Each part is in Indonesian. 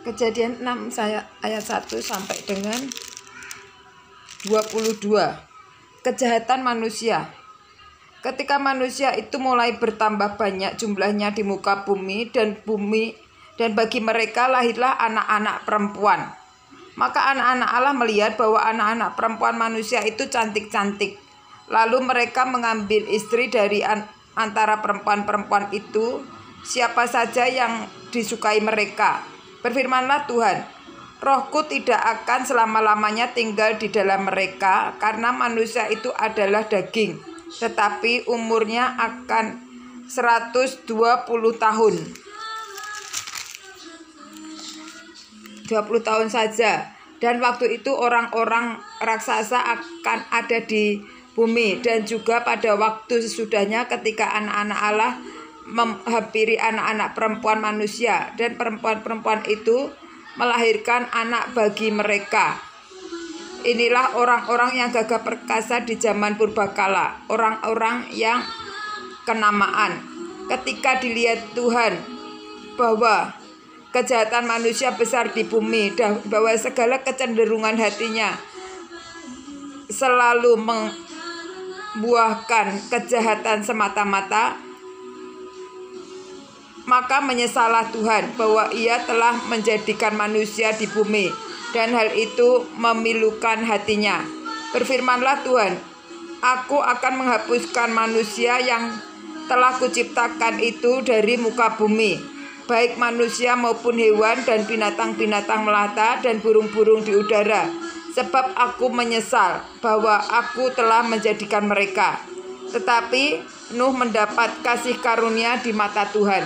Kejadian 6 ayat 1 sampai dengan 22. Kejahatan manusia. Ketika manusia itu mulai bertambah banyak jumlahnya di muka bumi dan bagi mereka lahirlah anak-anak perempuan. Maka anak-anak Allah melihat bahwa anak-anak perempuan manusia itu cantik-cantik. Lalu mereka mengambil istri dari antara perempuan-perempuan itu, siapa saja yang disukai mereka. Berfirmanlah Tuhan, Rohku tidak akan selama-lamanya tinggal di dalam mereka, karena manusia itu adalah daging, tetapi umurnya akan 120 tahun. 20 tahun saja. Dan waktu itu orang-orang raksasa akan ada di bumi, dan juga pada waktu sesudahnya ketika anak-anak Allah menghampiri anak-anak perempuan manusia, dan perempuan-perempuan itu melahirkan anak bagi mereka. Inilah orang-orang yang gagah perkasa di zaman purbakala, orang-orang yang kenamaan. Ketika dilihat Tuhan bahwa kejahatan manusia besar di bumi, dan bahwa segala kecenderungan hatinya selalu membuahkan kejahatan semata-mata, maka menyesallah Tuhan bahwa Ia telah menjadikan manusia di bumi, dan hal itu memilukan hatinya. Berfirmanlah Tuhan, Aku akan menghapuskan manusia yang telah kuciptakan itu dari muka bumi, baik manusia maupun hewan dan binatang-binatang melata dan burung-burung di udara, sebab aku menyesal bahwa aku telah menjadikan mereka. Tetapi Nuh mendapat kasih karunia di mata Tuhan.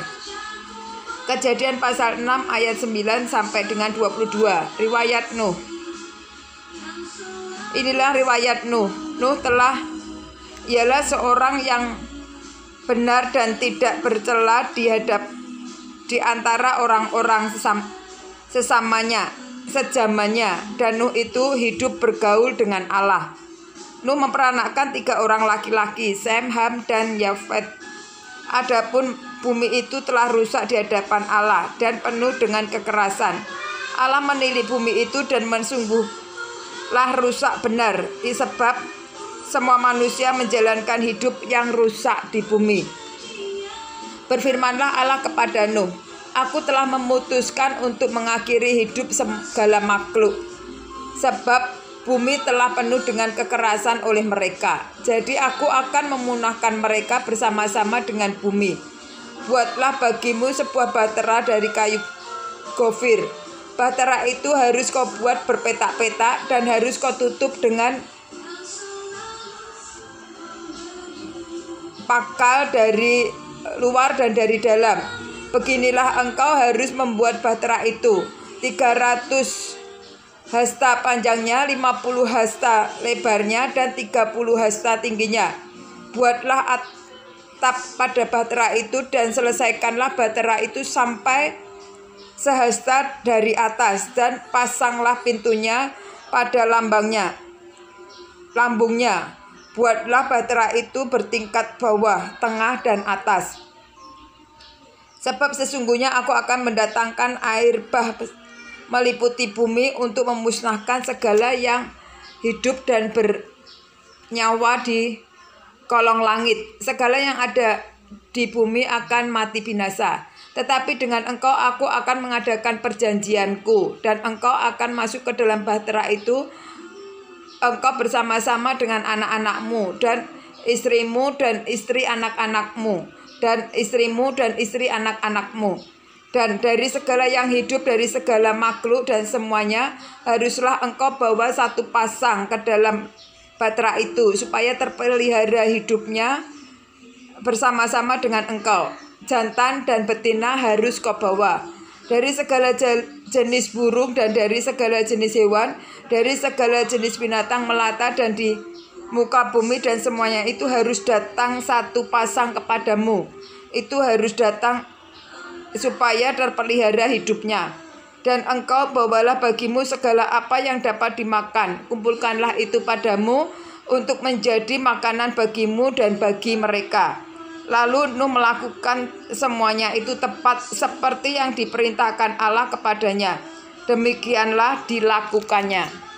Kejadian pasal 6 ayat 9 sampai dengan 22. Riwayat Nuh. Inilah riwayat Nuh. Nuh ialah seorang yang benar dan tidak bercela di antara orang-orang sezamannya. Dan Nuh itu hidup bergaul dengan Allah. Nuh memperanakkan 3 orang laki-laki, Sem, Ham, dan Yafet. Adapun bumi itu telah rusak di hadapan Allah dan penuh dengan kekerasan. Allah menilik bumi itu dan sungguhlah rusak benar, sebab semua manusia menjalankan hidup yang rusak di bumi. Berfirmanlah Allah kepada Nuh, Aku telah memutuskan untuk mengakhiri hidup segala makhluk, sebab bumi telah penuh dengan kekerasan oleh mereka. Jadi aku akan memunahkan mereka bersama-sama dengan bumi. Buatlah bagimu sebuah bahtera dari kayu gofir. Bahtera itu harus kau buat berpetak-petak dan harus kau tutup dengan pakal dari luar dan dari dalam. Beginilah engkau harus membuat bahtera itu, 300 hasta panjangnya, 50 hasta lebarnya, dan 30 hasta tingginya. Buatlah atap pada bahtera itu dan selesaikanlah bahtera itu sampai sehasta dari atas, dan pasanglah pintunya pada lambungnya. Buatlah bahtera itu bertingkat bawah, tengah, dan atas. Sebab sesungguhnya aku akan mendatangkan air bah meliputi bumi untuk memusnahkan segala yang hidup dan bernyawa di kolong langit. Segala yang ada di bumi akan mati binasa. Tetapi dengan engkau aku akan mengadakan perjanjianku, dan engkau akan masuk ke dalam bahtera itu, engkau bersama-sama dengan anak-anakmu, dan istrimu dan istri anak-anakmu, dan istrimu dan istri anak-anakmu. Dan dari segala yang hidup, dari segala makhluk dan semuanya, haruslah engkau bawa satu pasang ke dalam bahtera itu, supaya terpelihara hidupnya bersama-sama dengan engkau. Jantan dan betina harus kau bawa. Dari segala jenis burung dan dari segala jenis hewan, dari segala jenis binatang melata dan di muka bumi dan semuanya itu harus datang satu pasang kepadamu. Itu harus datang supaya terpelihara hidupnya. Dan engkau bawalah bagimu segala apa yang dapat dimakan. Kumpulkanlah itu padamu untuk menjadi makanan bagimu dan bagi mereka. Lalu Nuh melakukan semuanya itu tepat seperti yang diperintahkan Allah kepadanya. Demikianlah dilakukannya.